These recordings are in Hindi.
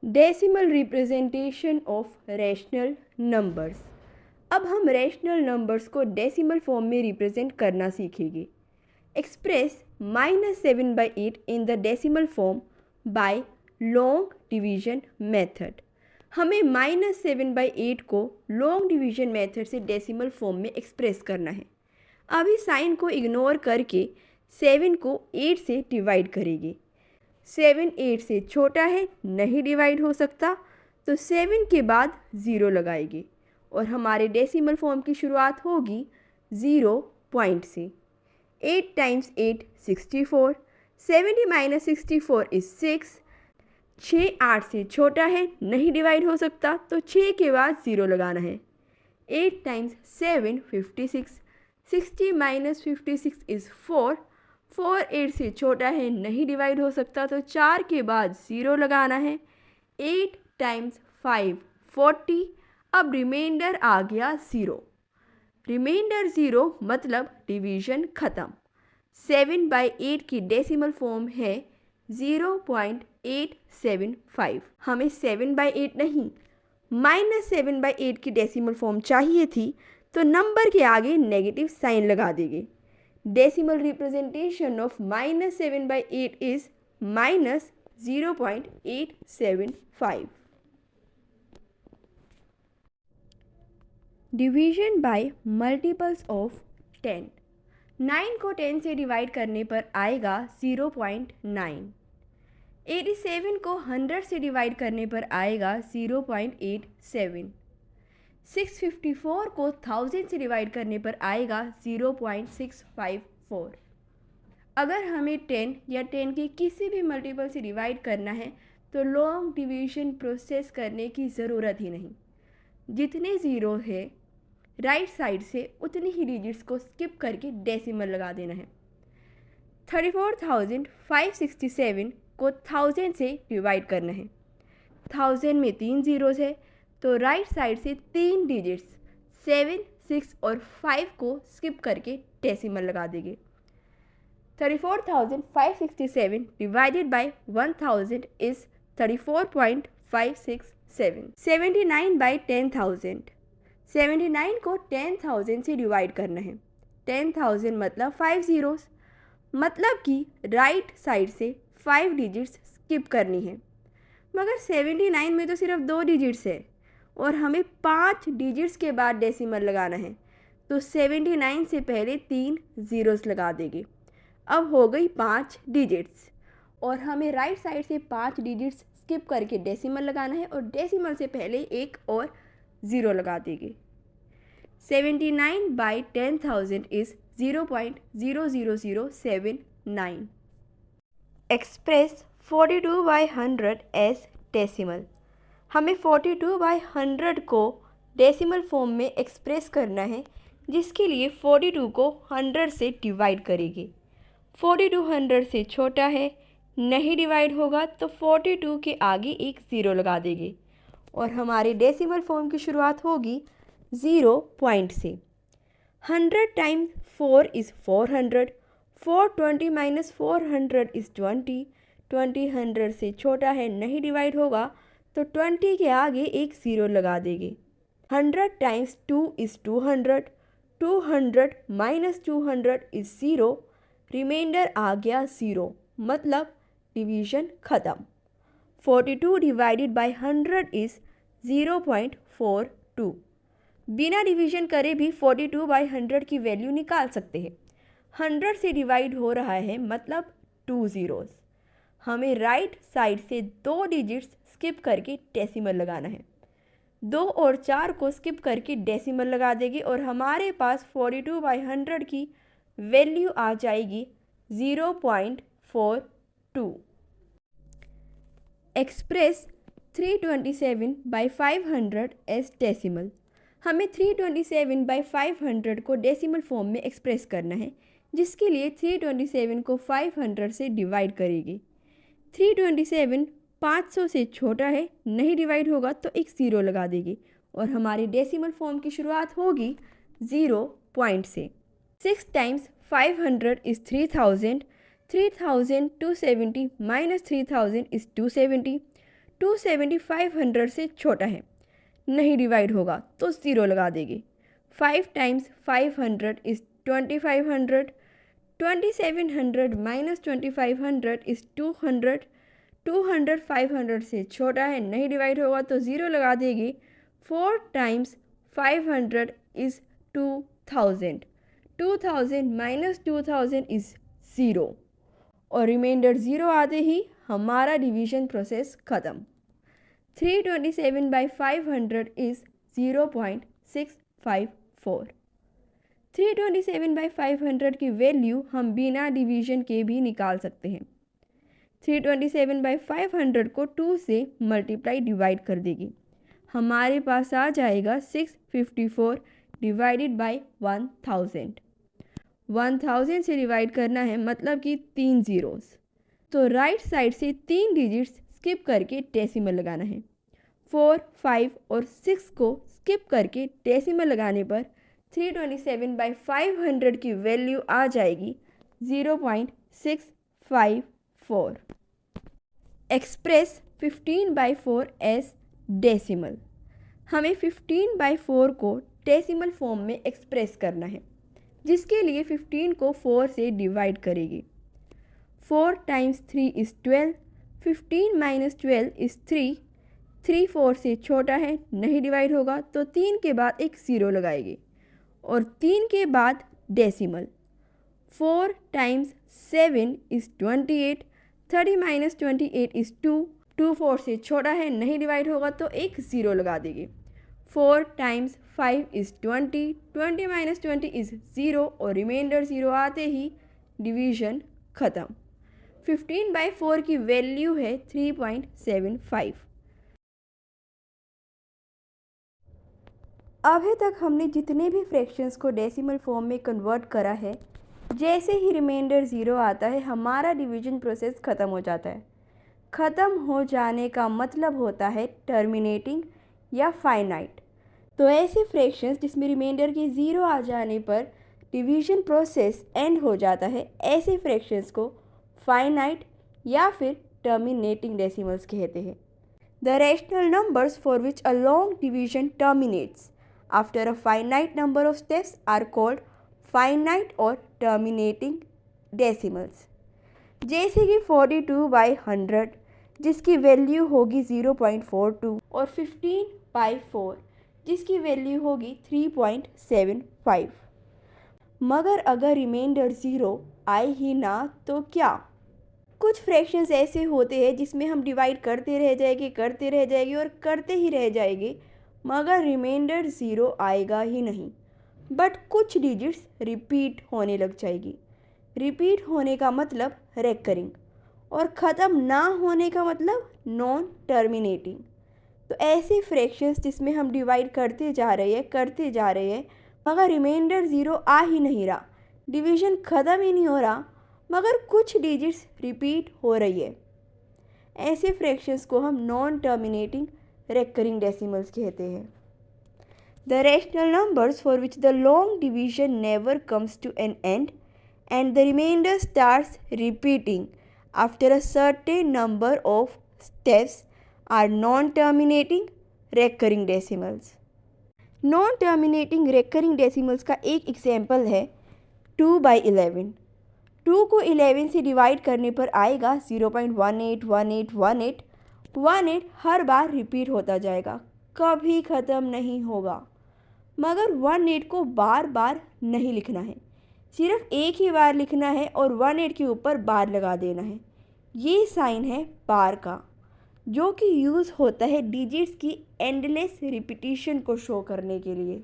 Decimal representation of rational numbers. अब हम रैशनल नंबर्स को डेसिमल फॉर्म में रिप्रेजेंट करना सीखेंगे। Express -7/8 in the decimal form by long division method. हमें -7/8 को लॉन्ग डिवीजन मेथड से डेसिमल फॉर्म में एक्सप्रेस करना है। अभी साइन को इग्नोर करके 7 को 8 से डिवाइड करेंगे। 7 8 से छोटा है, नहीं डिवाइड हो सकता, तो 7 के बाद 0 लगाएंगे और हमारे डेसिमल फॉर्म की शुरुआत होगी 0 पॉइंट से। 8 टाइम्स 8 64, 70 माइनस 64 इज 6। 6 8 से छोटा है, नहीं डिवाइड हो सकता, तो 6 के बाद 0 लगाना है। 8 टाइम्स 7 56, 60 माइनस 56 इज 4। 4 8 से छोटा है, नहीं डिवाइड हो सकता, तो 4 के बाद 0 लगाना है। 8 टाइम्स 5 40, अब रिमाइंडर आ गया 0। रिमाइंडर 0 मतलब डिवीजन ख़त्म। 7/8 की डेसिमल फॉर्म है 0.875। हमें 7/8 नहीं, -7/8 की डेसिमल फॉर्म चाहिए थी, तो नंबर के आगे नेगेटिव साइन लगा देंगे। Decimal representation of -7/8 is -0.875। Division bye multiples of 10। 9 को 10 से डिवाइड करने पर आएगा 0.9। 87 को 100 से डिवाइड करने पर आएगा 0.87। 654 को 1000 से डिवाइड करने पर आएगा 0.654। अगर हमें 10 या 10 के किसी भी मल्टीपल से डिवाइड करना है तो लॉन्ग डिवीजन प्रोसेस करने की ज़रूरत ही नहीं। जितने ज़ीरो है राइट साइड से उतनी ही डिजिट्स को स्किप करके डेसिमल लगा देना है। 34,567 को 1000 से डिवाइड करना है। 1000 में 3 ज़ीरोज़ है, तो राइट साइड से 3 डिजिट्स 7 6 और 5 को स्किप करके डेसिमल लगा देंगे। 34,567 डिवाइडेड बाय 1000 इज 34.567। 79/10,000। 79 को 10,000 से डिवाइड करना है। 10,000 मतलब 5 ज़ीरोज़, मतलब कि राइट साइड से 5 डिजिट्स स्किप करनी है। मगर 79 में तो सिर्फ 2 डिजिट्स है और हमें 5 डिजिट्स के बाद डेसिमल लगाना है, तो 79 से पहले 3 ज़ीरोज़ लगा देंगे। अब हो गई 5 डिजिट्स और हमें राइट साइड से 5 डिजिट्स स्किप करके डेसिमल लगाना है और डेसिमल से पहले एक और 0 लगा देंगे। 79/10,000 इज 0.00079। Express 42/100 as decimal. हमें 42/100 को डेसिमल फॉर्म में एक्सप्रेस करना है, जिसके लिए 42 को 100 से डिवाइड करेंगे। 42 100 से छोटा है, नहीं डिवाइड होगा, तो 42 के आगे एक 0 लगा देंगे और हमारे डेसिमल फॉर्म की शुरुआत होगी 0 पॉइंट से। 100 टाइम्स 4 इज़ 400। 420 minus 400 is 20। 20 100 से छोटा है, नहीं डिवाइड होगा, तो 20 के आगे एक 0 लगा देंगे। 100 times 2 is 200। 200 minus 200 is 0। Reminder आ गया 0, मतलब डिवीजन ख़त्म। 42 डिवाइडेड बाय 100 इज़ 0.42। बिना डिवीजन करे भी 42/100 की वैल्यू निकाल सकते हैं। 100 से डिवाइड हो रहा है, मतलब 2 ज़ीरोज़। हमें राइट साइड से 2 डिजिट्स स्किप करके डेसिमल लगाना है। 2 और 4 को स्किप करके डेसिमल लगा देंगे और हमारे पास 42/100 की वैल्यू आ जाएगी 0.42। Express 327/500 as decimal. हमें 327/500 को डेसिमल फॉर्म में एक्सप्रेस करना है, जिसके लिए 327 को 500 से डिवाइड करेंगे। 327 500 से छोटा है, नहीं डिवाइड होगा, तो एक 0 लगा देंगे और हमारी डेसिमल फॉर्म की शुरुआत होगी 0 पॉइंट से। 6 टाइम्स 500 इज़ 3000। 3270 minus 3000 is 270। 27500 से छोटा है, नहीं डिवाइड होगा तो 0 लगा देंगे। 5 टाइम्स 500 इज़ 2500, 2700 माइनस 2500 इज़ 200, 200 500 से छोटा है, नहीं डिवाइड होगा तो 0 लगा देंगे। 4 टाइम्स 500 इज़ 2000, 2000 माइनस 2000 इज़ 0 और रिमाइंडर 0 आते ही हमारा डिवीजन प्रोसेस ख़त्म। 327/500 इज़ 0.654। 327/500 की वैल्यू हम बिना डिवीजन के भी निकाल सकते हैं। 327/500 को 2 से मल्टीप्लाई डिवाइड कर देगी, हमारे पास आ जाएगा 654 डिवाइडेड बाय 1000। 1000 से डिवाइड करना है मतलब कि 3 ज़ीरोज़, तो राइट साइड से 3 डिजिट्स स्किप करके डेसिमल लगाना है। 4, 5 और 6 को स्किप करके डेसिमल लगाने पर 327/500 की वैल्यू आ जाएगी 0.654। Express 15/4 as decimal. हमें 15/4 को डेसिमल फॉर्म में एक्सप्रेस करना है, जिसके लिए 15 को 4 से डिवाइड करेंगे। 4 टाइम्स 3 इज़ 12, 15 माइनस 12 इज़ 3, 3 4 से छोटा है, नहीं डिवाइड होगा तो 3 के बाद एक 0 लगाएंगे और 3 के बाद decimal. 4 times 7 is 28, 30 minus 28 is 2, 2 4 से छोटा है, नहीं डिवाइड होगा तो एक 0 लगा देंगे। 4 टाइम्स 5 इज़ 20, 20 माइनस 20 इज़ 0 और रिमाइंडर 0 आते ही डिवीजन ख़त्म। 15/4 की वैल्यू है 3.75। अभी तक हमने जितने भी फ्रैक्शंस को डेसिमल फॉर्म में कन्वर्ट करा है, जैसे ही रिमाइंडर 0 आता है हमारा डिवीजन प्रोसेस ख़त्म हो जाता है। ख़त्म हो जाने का मतलब होता है टर्मिनेटिंग या फाइनाइट। तो ऐसे फ्रैक्शंस जिसमें रिमाइंडर के 0 आ जाने पर डिवीजन प्रोसेस एंड हो जाता है, ऐसे फ्रैक्शंस को फाइनाइट या फिर टर्मिनेटिंग डेसिमल्स कहते हैं। The rational numbers for which a long division terminates after a finite number of steps are called finite और टर्मिनेटिंग डेसिमल्स। जैसे कि 42/100 जिसकी वैल्यू होगी 0.42 और 15/4 जिसकी वैल्यू होगी 3.75। मगर अगर रिमाइंडर 0 आए ही ना तो क्या? कुछ फ्रैक्शंस ऐसे होते हैं जिसमें हम डिवाइड करते रह जाएंगे और करते ही रह जाएंगे, मगर रिमाइंडर 0 आएगा ही नहीं। बट कुछ डिजिट्स रिपीट होने लग जाएगी। रिपीट होने का मतलब रेकरिंग और ख़त्म ना होने का मतलब नॉन टर्मिनेटिंग। तो ऐसे फ्रैक्शंस जिसमें हम डिवाइड करते जा रहे हैं मगर रिमाइंडर 0 आ ही नहीं रहा, डिवीज़न ख़त्म ही नहीं हो रहा, मगर कुछ डिजिट्स रिपीट हो रही है, ऐसे फ्रैक्शंस को हम नॉन टर्मिनेटिंग रेकरिंग डेसिमल्स कहते हैं। The rational numbers for which the long division never comes to an end and the remainder starts repeating after a certain number of steps are non-terminating recurring decimals. Non-terminating recurring decimals का एक एग्जाम्पल है 2/11। 2 को 11 से डिवाइड करने पर आएगा 0.181818। 18 हर बार रिपीट होता जाएगा, कभी ख़त्म नहीं होगा। मगर 18 को बार बार नहीं लिखना है, सिर्फ एक ही बार लिखना है और 18 के ऊपर बार लगा देना है। ये साइन है बार का, जो कि यूज़ होता है डिजिट्स की एंडलेस रिपीटिशन को शो करने के लिए।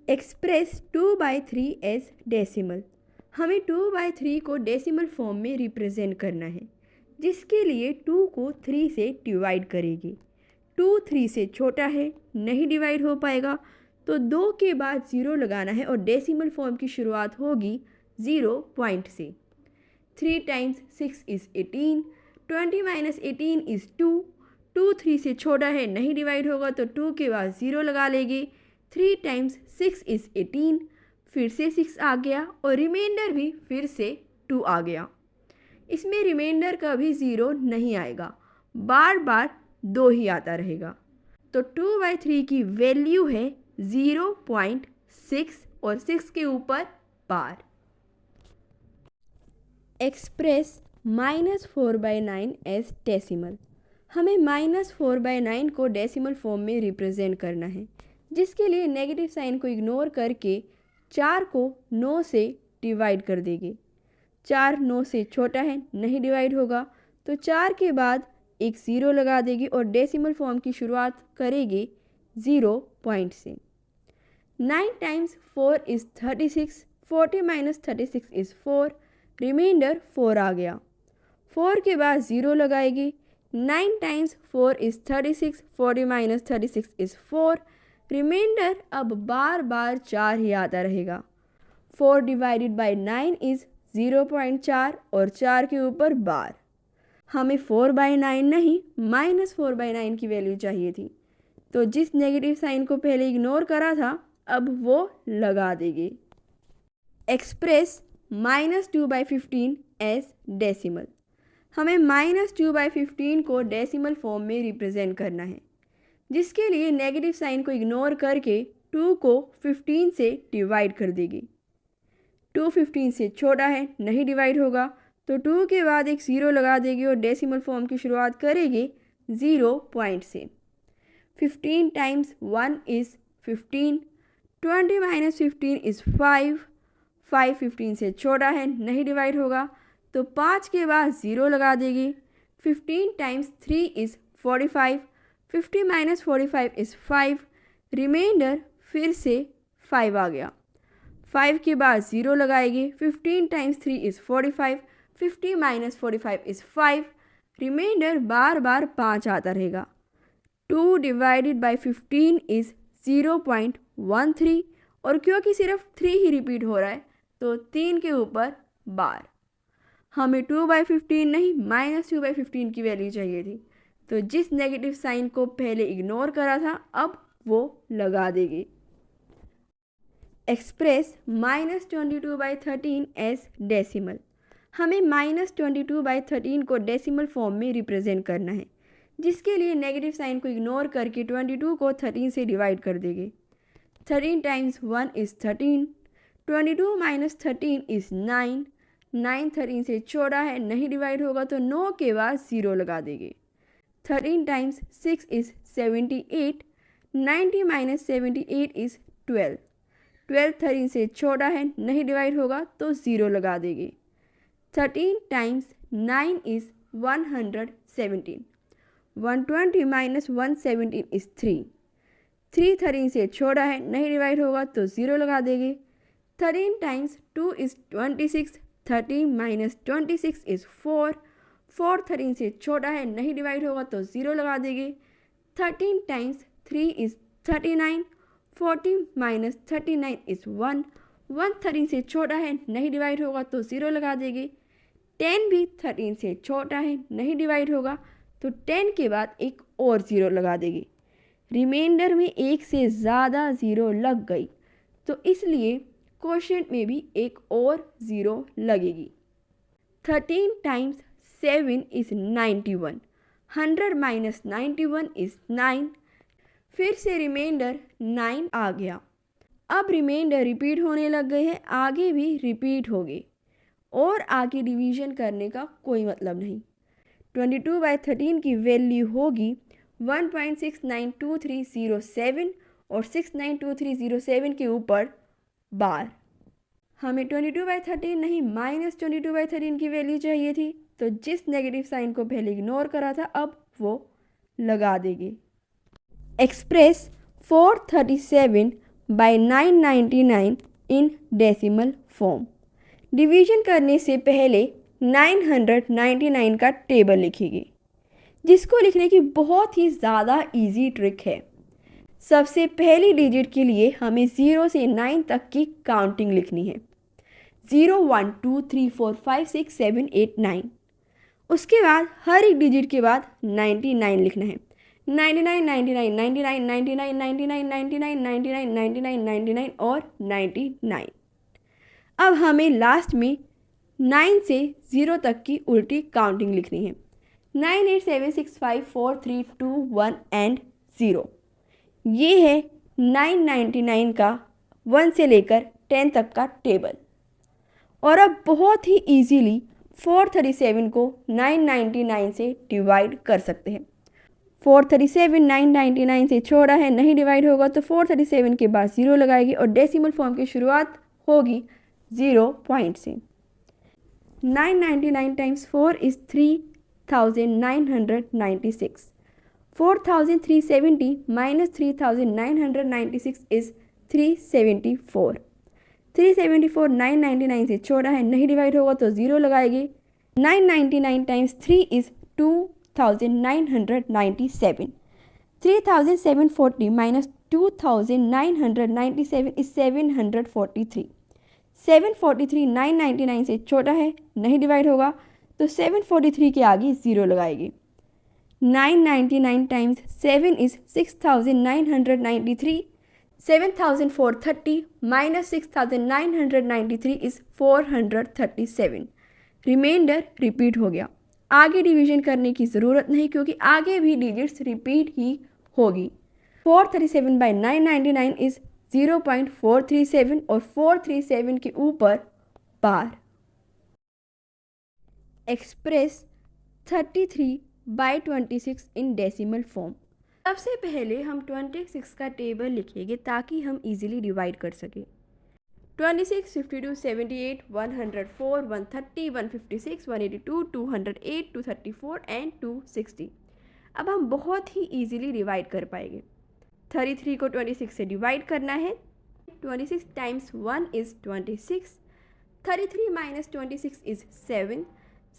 Express 2/3 as decimal. हमें 2/3 को डेसिमल फॉर्म में रिप्रेजेंट करना है, जिसके लिए 2 को 3 से डिवाइड करेंगे। 2 3 से छोटा है, नहीं डिवाइड हो पाएगा, तो 2 के बाद 0 लगाना है और डेसिमल फॉर्म की शुरुआत होगी 0 पॉइंट से। 3 टाइम्स 6 इज़ 18, 20 माइनस 18 इज़ 2, 2 3 से छोटा है, नहीं डिवाइड होगा तो 2 के बाद 0 लगा लेंगे। 3 टाइम्स 6 इज़ 18, फिर से 6 आ गया और रिमाइंडर भी फिर से 2 आ गया। इसमें रिमाइंडर कभी 0 नहीं आएगा, बार बार 2 ही आता रहेगा। तो 2/3 की वैल्यू है 0.6 और 6 के ऊपर बार। Express -4/9 as decimal. हमें -4/9 को डेसिमल फॉर्म में रिप्रेजेंट करना है, जिसके लिए नेगेटिव साइन को इग्नोर करके 4 को 9 से डिवाइड कर देंगे। 4 9 से छोटा है, नहीं डिवाइड होगा, तो 4 के बाद एक 0 लगा देगी और डेसिमल फॉर्म की शुरुआत करेंगे 0 पॉइंट से। 9 times 4 is 36, 40 minus 36 is 4, reminder 4 आ गया। 4 के बाद 0 लगाएगी। 9 times 4 is 36, 40 minus 36 is 4, reminder अब बार बार 4 ही आता रहेगा। 4 डिवाइडेड बाई 9 इज़ 0.4 और 4 के ऊपर बार। हमें 4/9 नहीं -4/9 की वैल्यू चाहिए थी, तो जिस नेगेटिव साइन को पहले इग्नोर करा था अब वो लगा देंगे। Express -2/15 as decimal. हमें -2/15 को डेसिमल फॉर्म में रिप्रेजेंट करना है, जिसके लिए नेगेटिव साइन को इग्नोर करके 2 को 15 से डिवाइड कर देगी। 2 15 से छोटा है, नहीं डिवाइड होगा, तो 2 के बाद एक 0 लगा देगी और डेसिमल फॉर्म की शुरुआत करेगी 0 पॉइंट से। 15 टाइम्स 1 इज़ 15, 20 माइनस 15 इज़ 5, 5 15 से छोटा है, नहीं डिवाइड होगा, तो 5 के बाद 0 लगा देगी। 15 times 3 is 45, 50 minus 45 is 5, reminder फिर से 5 आ गया। 5 के बाद 0 लगाएगी। 15 times 3 is 45, 50 minus 45 is 5, reminder बार बार 5 आता रहेगा। 2 डिवाइडेड बाई 15 इज़ 0.13, और क्योंकि सिर्फ 3 ही रिपीट हो रहा है तो 3 के ऊपर बार। हमें 2/15 नहीं -2/15 की वैल्यू चाहिए थी, तो जिस नेगेटिव साइन को पहले इग्नोर करा था अब वो लगा देगी। Express -22/13 as decimal. हमें -22/13 को डेसिमल फॉर्म में रिप्रेजेंट करना है, जिसके लिए नेगेटिव साइन को इग्नोर करके 22 को 13 से डिवाइड कर देंगे। 13 टाइम्स 1 इज़ 13, 22 माइनस 13 इज़ 9, 9 13 से छोटा है, नहीं डिवाइड होगा, तो 9 के बाद 0 लगा देंगे। 13 टाइम्स 6 इज़ 78, 90 माइनस 78 इज़ 12, 12 13 से छोटा है, नहीं डिवाइड होगा, तो 0 लगा देंगे। 13 टाइम्स 9 इज़ 117, 120 माइनस 117 इज़ 3, 3 13 से छोटा है, नहीं डिवाइड होगा, तो 0 लगा देंगे। 13 टाइम्स 2 इज़ 26, 13 माइनस 26 इज़ 4, 4 13 से छोटा है, नहीं डिवाइड होगा, तो 0 लगा देंगे। 13 टाइम्स 3 इज़ 39, 40 माइनस 39 इज़ 1, 1 13 से छोटा है, नहीं डिवाइड होगा, तो 0 लगा देंगे। 10 भी 13 से छोटा है, नहीं डिवाइड होगा, तो 10 के बाद एक और 0 लगा देंगे। रिमाइंडर में एक से ज़्यादा 0 लग गई, तो इसलिए क्वोशिएंट में भी एक और 0 लगेगी। 13 टाइम्स 7 इज़ 91, 100 माइनस 91 इज़ 9, फिर से रिमाइंडर 9 आ गया। अब रिमाइंडर रिपीट होने लग गए हैं, आगे भी रिपीट होंगे और आगे डिवीजन करने का कोई मतलब नहीं। 22/13 की वैल्यू होगी 1.692307 और 692307 के ऊपर बार। हमें 22/13 नहीं -22/13 की वैल्यू चाहिए थी, तो जिस नेगेटिव साइन को पहले इग्नोर करा था अब वो लगा देंगे। एक्सप्रेस 437/999 इन डेसिमल फॉर्म। डिवीजन करने से पहले 999 का टेबल लिखेंगे, जिसको लिखने की बहुत ही ज़्यादा इजी ट्रिक है। सबसे पहली डिजिट के लिए हमें 0 से 9 तक की काउंटिंग लिखनी है। 0 1 2 3 4 5 6 7 8 9। उसके बाद हर एक डिजिट के बाद 99 लिखना है। 99 99 99 99 99 99 99 99 99 और 99। अब हमें लास्ट में 9 से 0 तक की उल्टी काउंटिंग लिखनी है। 9 8 7 6 5 4 3 2 1 एंड 0। ये है 999 का 1 से लेकर 10 तक का टेबल। और अब बहुत ही इजीली 437 को 999 से डिवाइड कर सकते हैं। 437 999 से छोड़ा है, नहीं डिवाइड होगा तो 437 के बाद 0 लगाएगी और डेसिमल फॉर्म की शुरुआत होगी 0 पॉइंट से। 999 टाइम्स 4 इज़ 3996। 4370 minus 3996 is 374। 374 999 से छोड़ा है, नहीं डिवाइड होगा तो 0 लगाएगी। 999 टाइम्स 3 इज़ 2997। 3740 minus 2997 is 743। 743 999 से छोटा है, नहीं डिवाइड होगा तो 743 के आगे 0 लगाएगी। 999 times 7 is 6993। 7430 minus 6993 is 437। Reminder repeat हो गया। आगे डिवीजन करने की ज़रूरत नहीं क्योंकि आगे भी डिजिट्स रिपीट ही होगी। 437 बाई 999 इज़ 0.437 और 437 के ऊपर bar. Express 33 by 26 in decimal form. सबसे पहले हम 26 का टेबल लिखेंगे ताकि हम इजीली डिवाइड कर सकें। 26, 52, 78, 104, 130, 156, 182, 208, 234 एंड 260। अब हम बहुत ही इजीली डिवाइड कर पाएंगे। 33 को 26 से डिवाइड करना है। 26 टाइम्स 1 इज़ 26। 33 minus 26 is 7।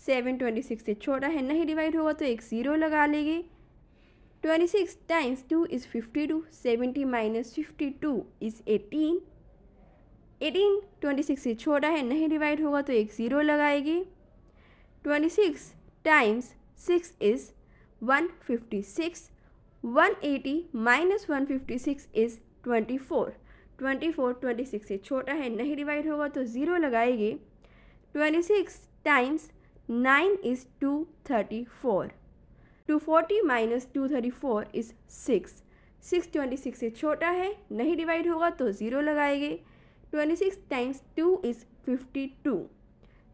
7 26 से छोटा है, नहीं डिवाइड होगा तो एक 0 लगा लेंगे। 26 टाइम्स 2 इज़ 52। 70 minus 52 is 18। 18 26 से छोटा है, नहीं डिवाइड होगा तो एक 0 लगाएगी। 26 टाइम्स 6 इज़ 156। 180 minus 156 is 24। 24 26 से छोटा है, नहीं डिवाइड होगा तो 0 लगाएंगे। 26 टाइम्स 9 इज़ 234। 240 minus 234 is 6। 6 26 से छोटा है, नहीं डिवाइड होगा तो 0 लगाएंगे। 26 टाइम्स 2 इज़ 52।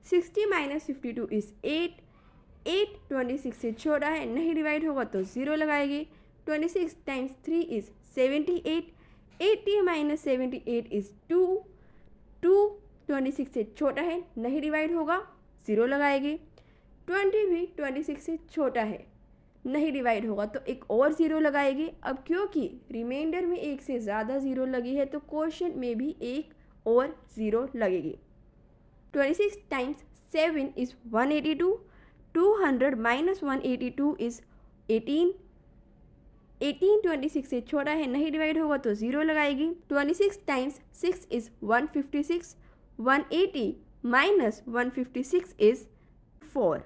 60 minus 52 is 8। 8 26 से छोटा है, नहीं डिवाइड होगा तो 0 लगाएगी। 26 टाइम्स 3 इज़ 78। 80 minus 78 is 2। 2 26 से छोटा है, नहीं डिवाइड होगा 0 लगाएगी। 20 भी 26 से छोटा है, नहीं डिवाइड होगा तो एक और 0 लगाएगी। अब क्योंकि रिमाइंडर में एक से ज़्यादा 0 लगी है तो क्वोशिएंट में भी एक और 0 लगेगी। 26 टाइम्स 7 इज़ 182। 200 minus 182 is 18। 18 26 से छोटा है, नहीं डिवाइड होगा तो 0 लगाएगी। 26 टाइम्स 6 इज़ 156। 180 minus 156 is 4।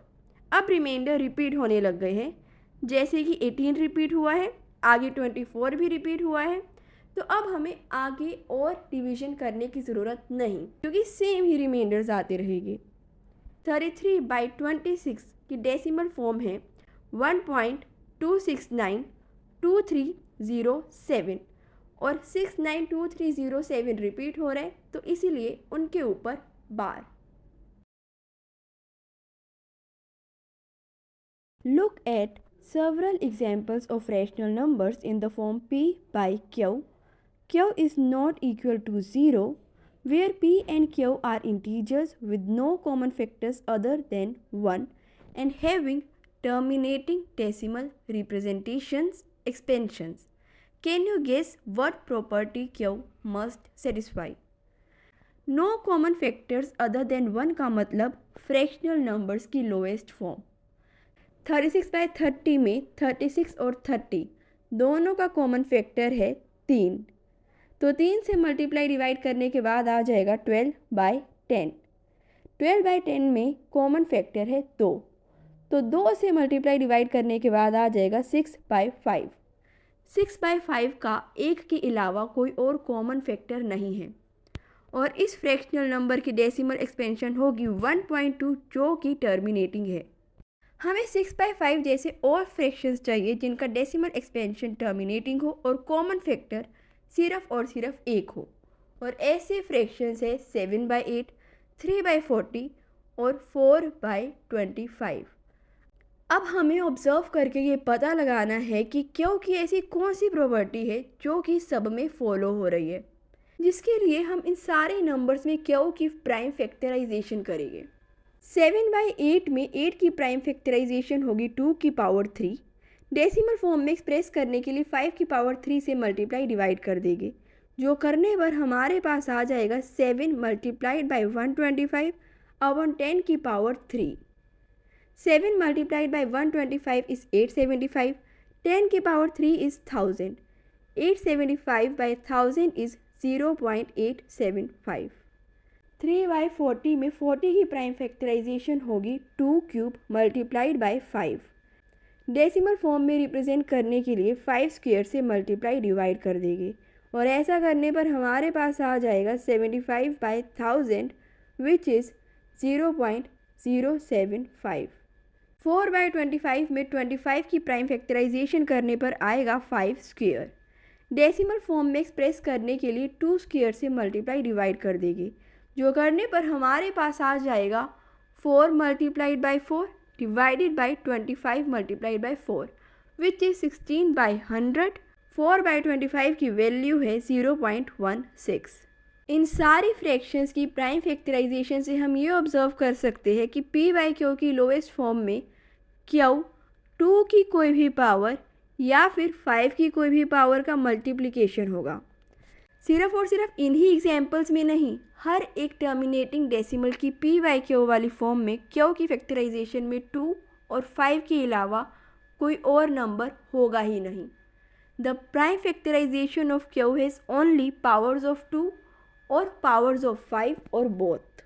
अब रिमाइंडर रिपीट होने लग गए हैं, जैसे कि 18 रिपीट हुआ है, आगे 24 भी रिपीट हुआ है। तो अब हमें आगे और डिवीजन करने की ज़रूरत नहीं क्योंकि सेम ही रिमाइंडर्स आते रहेंगे। 33 बाई 26 की डेसिमल फॉर्म है 1.2692307 और 692307 रिपीट हो रहे हैं तो इसीलिए उनके ऊपर बार। Look at several examples of rational numbers in the form p by q. Q is not equal to 0, where p and q are integers with no common factors other than 1 and having terminating decimal representations expansions. Can you guess what property q must satisfy? No common factors other than 1 का मतलब fractional numbers की lowest form। 36 बाई 30 में 36 और 30 दोनों का कॉमन फैक्टर है 3, तो 3 से मल्टीप्लाई डिवाइड करने के बाद आ जाएगा 12 बाई 10। 12 बाई 10 में कॉमन फैक्टर है 2, तो 2 से मल्टीप्लाई डिवाइड करने के बाद आ जाएगा 6 बाई 5। 6 बाई 5 का एक के अलावा कोई और कॉमन फैक्टर नहीं है और इस फ्रैक्शनल नंबर की डेसिमल एक्सपेंशन होगी 1.2 जो कि टर्मिनेटिंग है। हमें 6/5 जैसे और फ्रैक्शंस चाहिए जिनका डेसिमल एक्सपेंशन टर्मिनेटिंग हो और कॉमन फैक्टर सिर्फ और सिर्फ एक हो, और ऐसे फ्रैक्शंस है 7/8, 3/40 और 4/25। अब हमें ऑब्जर्व करके ये पता लगाना है कि क्यू की ऐसी कौन सी प्रॉपर्टी है जो कि सब में फॉलो हो रही है, जिसके लिए हम इन सारे नंबर्स में क्यू की प्राइम फैक्टराइजेशन करेंगे। 7/8 में 8 की प्राइम फैक्टराइजेशन होगी 2 की पावर 3। डेसिमल फॉर्म में एक्सप्रेस करने के लिए 5 की पावर 3 से मल्टीप्लाई डिवाइड कर देंगे, जो करने पर हमारे पास आ जाएगा 7 मल्टीप्लाइड बाई 125 अपॉन 10 की पावर 3। 7 multiplied by 125 is 875, 10 की पावर 3 is 1000, 875 by 1000 is 0.875। 3/40 में 40 की प्राइम फैक्टराइजेशन होगी 2 cube multiplied by 5। Decimal form में रिप्रेजेंट करने के लिए 5 स्क्वायर से मल्टीप्लाई डिवाइड कर देंगे, और ऐसा करने पर हमारे पास आ जाएगा 75/1000 विच इज़ 0.075। 4/25 में 25 की प्राइम फैक्टराइजेशन करने पर आएगा 5 स्क्वायर। डेसिमल फॉर्म में एक्सप्रेस करने के लिए 2 स्क्वायर से मल्टीप्लाई डिवाइड कर देंगे, जो करने पर हमारे पास आ जाएगा 4 multiplied by 4 divided by 25 multiplied by 4 which is 16/100। 4/25 की वैल्यू है 0.16। इन सारी फ्रैक्शंस की प्राइम फैक्टराइजेशन से हम ये ऑब्जर्व कर सकते हैं कि p/q की लोएस्ट फॉर्म में q 2 की कोई भी पावर या फिर 5 की कोई भी पावर का मल्टीप्लिकेशन होगा। सिर्फ और सिर्फ इन्हीं एग्जाम्पल्स में नहीं, हर एक टर्मिनेटिंग डेसिमल की p/q वाली फॉर्म में q की फैक्टराइजेशन में 2 और 5 के अलावा कोई और नंबर होगा ही नहीं। The prime factorization of q has only powers of 2 और पावर्स ऑफ 5 और बोथ।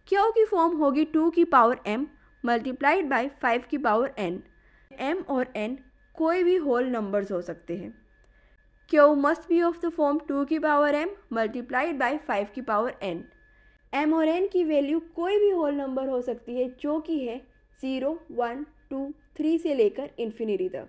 q की फॉर्म होगी 2 की पावर m मल्टीप्लाइड बाई 5 की पावर n। m और n कोई भी होल नंबर्स हो सकते हैं। q must be of the form 2 की पावर m मल्टीप्लाइड बाई 5 की पावर n। m और n की वैल्यू कोई भी होल नंबर हो सकती है जो कि है 0, 1, 2, 3 से लेकर इन्फिनिटी तक।